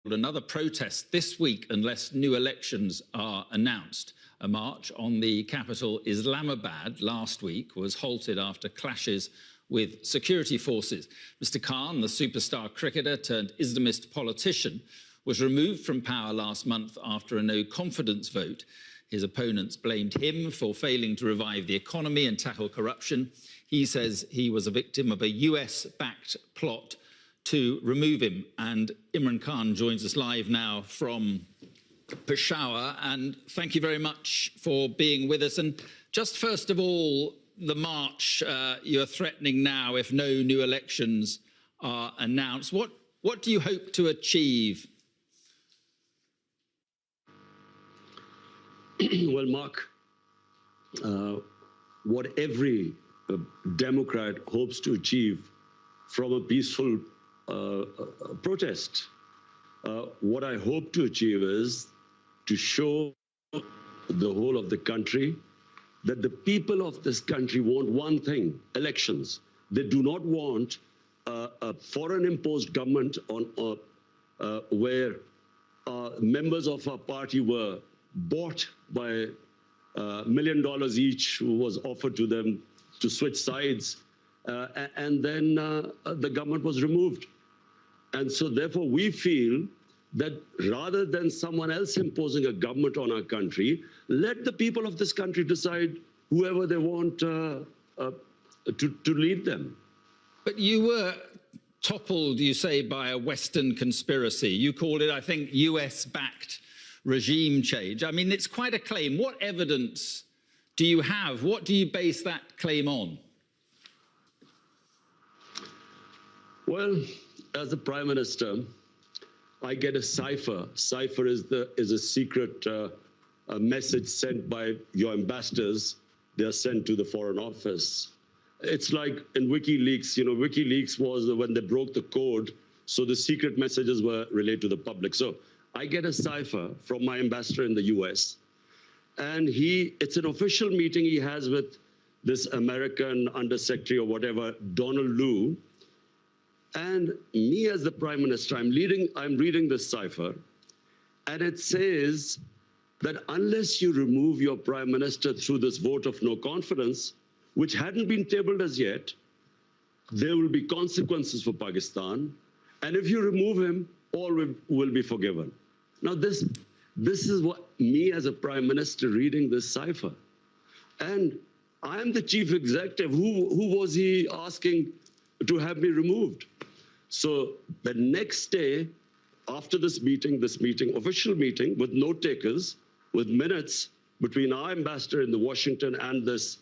another protest this week unless new elections are announced. A march on the capital Islamabad last week was halted after clashes with security forces. Mr. Khan, the superstar cricketer turned Islamist politician, was removed from power last month after a no-confidence vote. His opponents blamed him for failing to revive the economy and tackle corruption. He says he was a victim of a US-backed plot to remove him. And Imran Khan joins us live now from Peshawar. And thank you very much for being with us. And just first of all, the march you're threatening now if no new elections are announced. What do you hope to achieve? Well, Mark, what every Democrat hopes to achieve from a peaceful protest, what I hope to achieve is to show the whole of the country that the people of this country want one thing: elections. They do not want a foreign-imposed government on where members of our party were bought by $1 million each, who was offered to them to switch sides, and then the government was removed. And so therefore we feel that rather than someone else imposing a government on our country, let the people of this country decide whoever they want to lead them. But you were toppled, you say, by a Western conspiracy. You called it, I think, US-backed regime change. I mean, it's quite a claim. What evidence do you have? What do you base that claim on? Well, as the Prime Minister, I get a cipher. Cipher is a secret message sent by your ambassadors. They are sent to the Foreign Office. It's like in WikiLeaks. You know, WikiLeaks was when they broke the code, so the secret messages were relayed to the public. So I get a cipher from my ambassador in the US, and it's an official meeting he has with this American undersecretary or whatever, Donald Lu. And me as the Prime Minister, I'm reading this cipher, and it says that unless you remove your Prime Minister through this vote of no confidence, which hadn't been tabled as yet, there will be consequences for Pakistan. And if you remove him, all will be forgiven. Now, this is what me as a Prime Minister reading this cipher. And I'm the chief executive. Who was he asking to have me removed? So the next day, after this meeting, official meeting with note takers, with minutes between our ambassador in Washington and this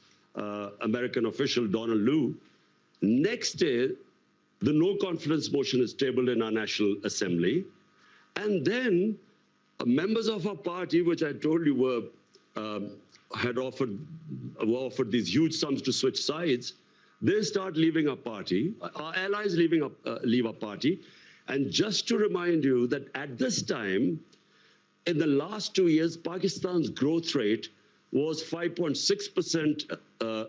American official, Donald Lu, next day, the no confidence motion is tabled in our National Assembly. And then members of our party, which I told you were offered these huge sums to switch sides, they start leaving our party. Our allies leave our party. And just to remind you that at this time, in the last 2 years, Pakistan's growth rate was 5.6%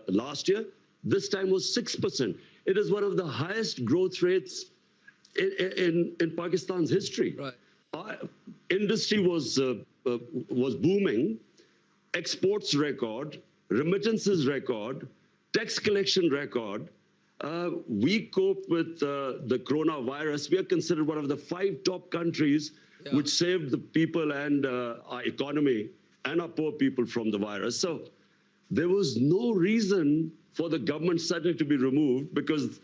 last year. This time was 6%. It is one of the highest growth rates in Pakistan's history. Right. Our industry was booming, exports record, remittances record, tax collection record. We cope with the coronavirus. We are considered one of the 5 top countries which saved the people and our economy and our poor people from the virus. So there was no reason for the government suddenly to be removed, because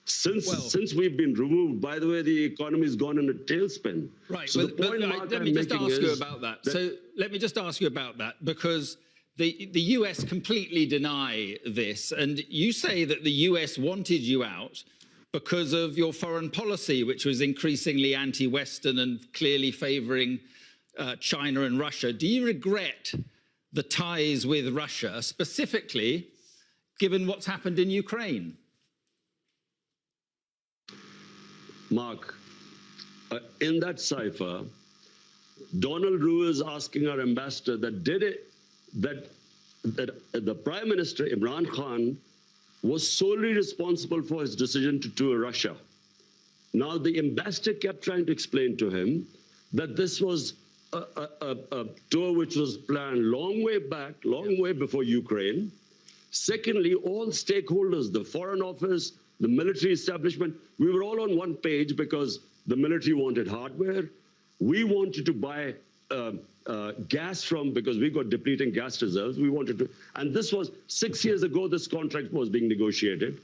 since we've been removed, by the way, the economy has gone in a tailspin. Right. So the point, Mark, let me just ask you about that. So let me just ask you about that, because the US completely deny this, and you say that the US wanted you out because of your foreign policy, which was increasingly anti-Western and clearly favouring China and Russia. Do you regret the ties with Russia, specifically given what's happened in Ukraine? Mark, in that cipher, Donald Lu is asking our ambassador that the Prime Minister, Imran Khan, was solely responsible for his decision to tour Russia. Now, the ambassador kept trying to explain to him that this was a tour which was planned long way back, long way before Ukraine. Secondly, all stakeholders, the Foreign Office, the military establishment, we were all on one page because the military wanted hardware. We wanted to buy gas from, because we got depleting gas reserves. We wanted to, and this was 6 years ago, this contract was being negotiated.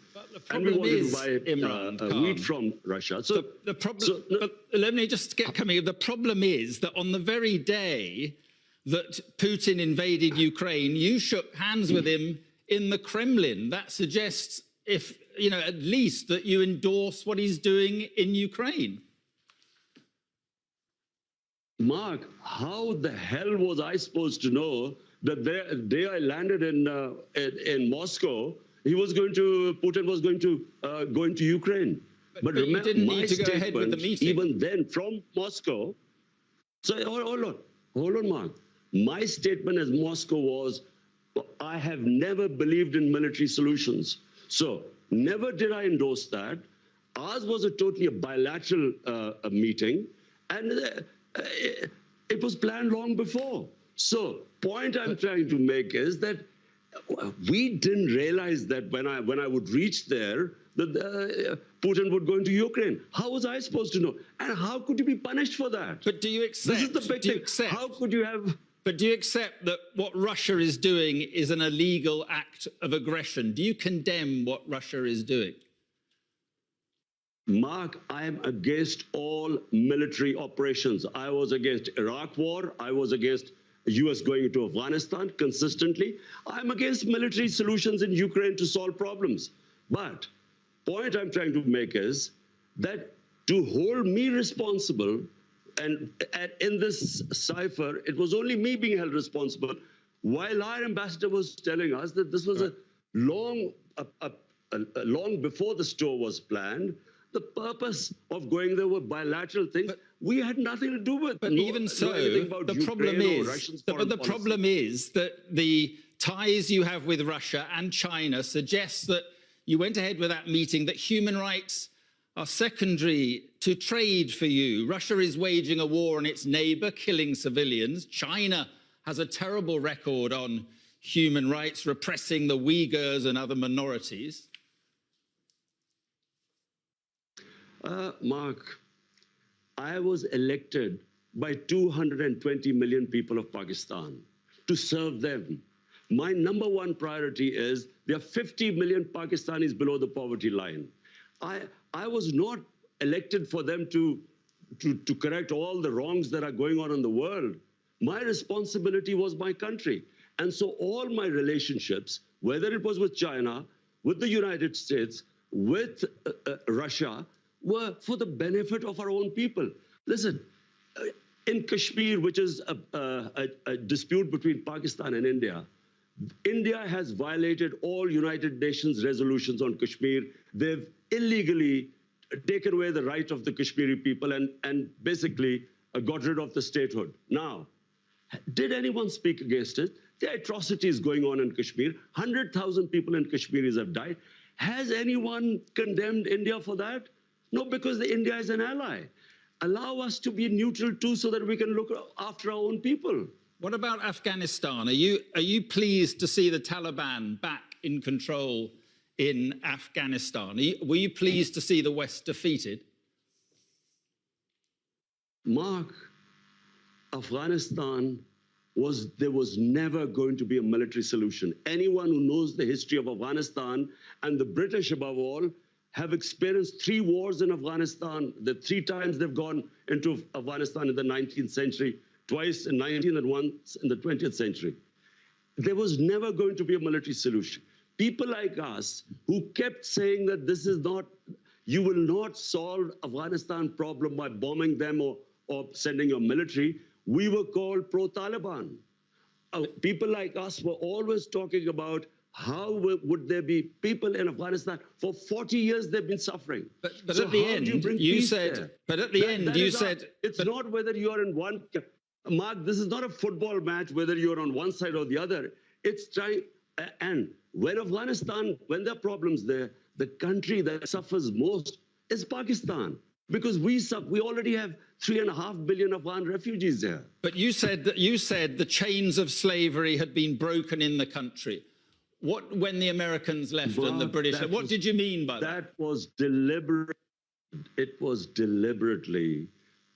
And we wanted to buy Imran, wheat from Russia. So the problem, but let me just get coming. The problem is that on the very day that Putin invaded Ukraine, you shook hands with him in the Kremlin. That suggests, if you know, at least that you endorse what he's doing in Ukraine. Mark, how the hell was I supposed to know that the day I landed in Moscow, Putin was going to go into Ukraine? But remember, you didn't need to go ahead with the meeting. Even then, from Moscow. So hold on, Mark. My statement as Moscow was, I have never believed in military solutions. So never did I endorse that. Ours was a totally bilateral meeting, and it was planned long before. So point I'm trying to make is that we didn't realize that when I would reach there, that Putin would go into Ukraine. How was I supposed to know? And how could you be punished for that? But do you accept? This is the big thing. How could you have? But do you accept that what Russia is doing is an illegal act of aggression? Do you condemn what Russia is doing? Mark, I am against all military operations. I was against Iraq war. I was against US going into Afghanistan consistently. I'm against military solutions in Ukraine to solve problems. But point I'm trying to make is that to hold me responsible, and in this cipher, it was only me being held responsible, while our ambassador was telling us that this was a long before the tour was planned. The purpose of going there were bilateral things. But we had nothing to do with. But even so, the problem is that the ties you have with Russia and China suggests that you went ahead with that meeting, that human rights are secondary to trade for you. Russia is waging a war on its neighbor, killing civilians. China has a terrible record on human rights, repressing the Uyghurs and other minorities. Mark, I was elected by 220 million people of Pakistan to serve them. My number one priority is there are 50 million Pakistanis below the poverty line. I was not elected for them to correct all the wrongs that are going on in the world. My responsibility was my country. And so all my relationships, whether it was with China, with the United States, with Russia, were for the benefit of our own people. Listen, in Kashmir, which is a dispute between Pakistan and India, India has violated all United Nations resolutions on Kashmir. They've illegally taken away the right of the Kashmiri people and basically got rid of the statehood. Now, did anyone speak against it? The atrocities going on in Kashmir, 100,000 people in Kashmiris have died. Has anyone condemned India for that? No, because India is an ally. Allow us to be neutral too so that we can look after our own people. What about Afghanistan? Are you pleased to see the Taliban back in control in Afghanistan? Were you pleased to see the West defeated? Mark, Afghanistan there was never going to be a military solution. Anyone who knows the history of Afghanistan, and the British above all, have experienced 3 wars in Afghanistan. The 3 times they've gone into Afghanistan in the 19th century, twice in 19th and once in the 20th century. There was never going to be a military solution. People like us who kept saying that this is not, you will not solve Afghanistan problem by bombing them or sending your military, we were called pro-Taliban. People like us were always talking about how would there be people in Afghanistan? For 40 years, they've been suffering. But so at the end, you said, it's not whether you are in one, Mark, this is not a football match, whether you're on one side or the other. It's trying, and when Afghanistan, when there are problems there, the country that suffers most is Pakistan. because we already have 3.5 billion Afghan refugees there. But you said the chains of slavery had been broken in the country. What, when the Americans left and the British, what did you mean by that? That was deliberate. It was deliberately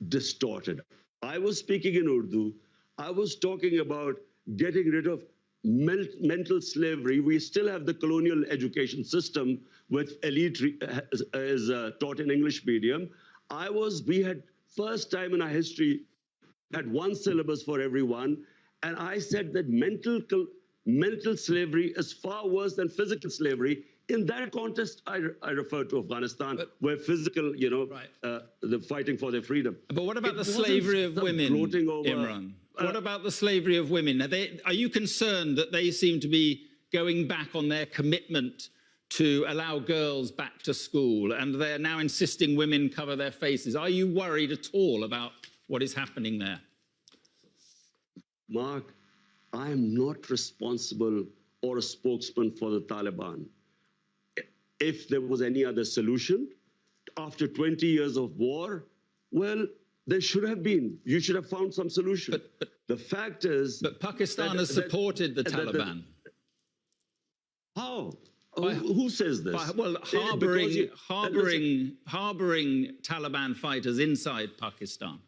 distorted. I was speaking in Urdu. I was talking about getting rid of mental slavery. We still have the colonial education system with elite is taught in English medium. We had first time in our history had one syllabus for everyone, and I said that mental slavery is far worse than physical slavery. In that context, I refer to Afghanistan, where physical, the fighting for their freedom. But what about the slavery of women, Imran? What about the slavery of women? Are you concerned that they seem to be going back on their commitment to allow girls back to school, and they're now insisting women cover their faces? Are you worried at all about what is happening there? Mark, I am not responsible or a spokesman for the Taliban. If there was any other solution, after 20 years of war, well, there should have been. You should have found some solution. But the fact is... But Pakistan has supported the Taliban. How? Who says this? Well, harbouring Taliban fighters inside Pakistan.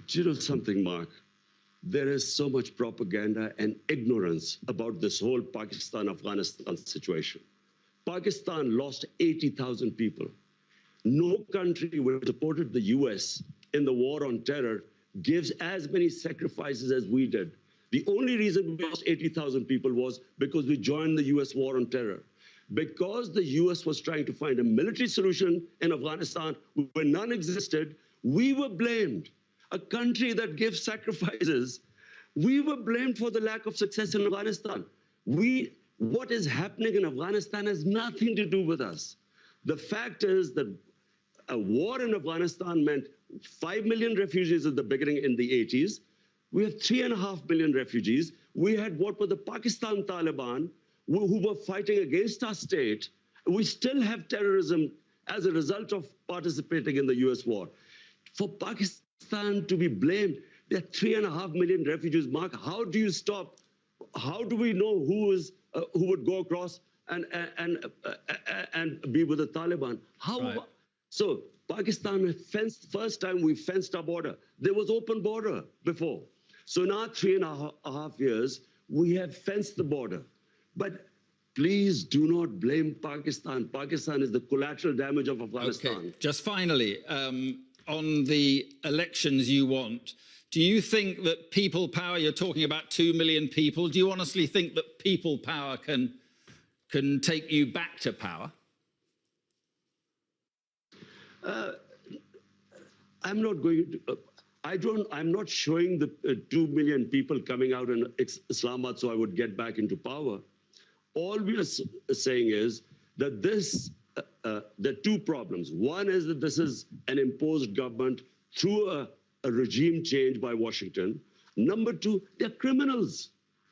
Do you know something, Mark? There is so much propaganda and ignorance about this whole Pakistan-Afghanistan situation. Pakistan lost 80,000 people. No country which supported the US in the war on terror gives as many sacrifices as we did. The only reason we lost 80,000 people was because we joined the US war on terror. Because the US was trying to find a military solution in Afghanistan where none existed, we were blamed. A country that gives sacrifices, we were blamed for the lack of success in Afghanistan. What is happening in Afghanistan has nothing to do with us. The fact is that a war in Afghanistan meant 5 million refugees at the beginning in the 80s. We have 3.5 million refugees. We had what were the Pakistan Taliban who were fighting against our state. We still have terrorism as a result of participating in the US war. For Pakistan to be blamed, there are 3.5 million refugees. Mark, how do you stop? How do we know who would go across and be with the Taliban? How? Right. So Pakistan fenced, first time we fenced our border. There was open border before. So now 3.5 years, we have fenced the border. But please do not blame Pakistan. Pakistan is the collateral damage of Afghanistan. Okay. Just finally, on the elections you want, do you think that people power, you're talking about 2 million people, do you honestly think that people power can take you back to power? I'm not going to... I'm not showing the 2 million people coming out in Islamabad so I would get back into power. All we are saying is that there are two problems. One is that this is an imposed government through a regime change by Washington. Number two, they're criminals.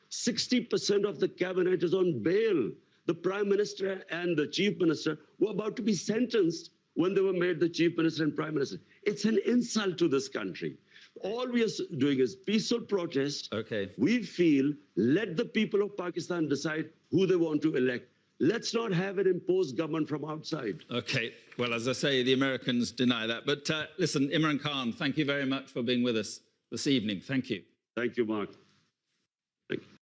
60% of the cabinet is on bail. The prime minister and the chief minister were about to be sentenced when they were made the chief minister and prime minister. It's an insult to this country. All we are doing is peaceful protest. Okay. We feel, let the people of Pakistan decide who they want to elect. Let's not have an imposed government from outside. Okay. Well, as I say, the Americans deny that. But listen, Imran Khan, thank you very much for being with us this evening. Thank you. Thank you, Mark. Thank you.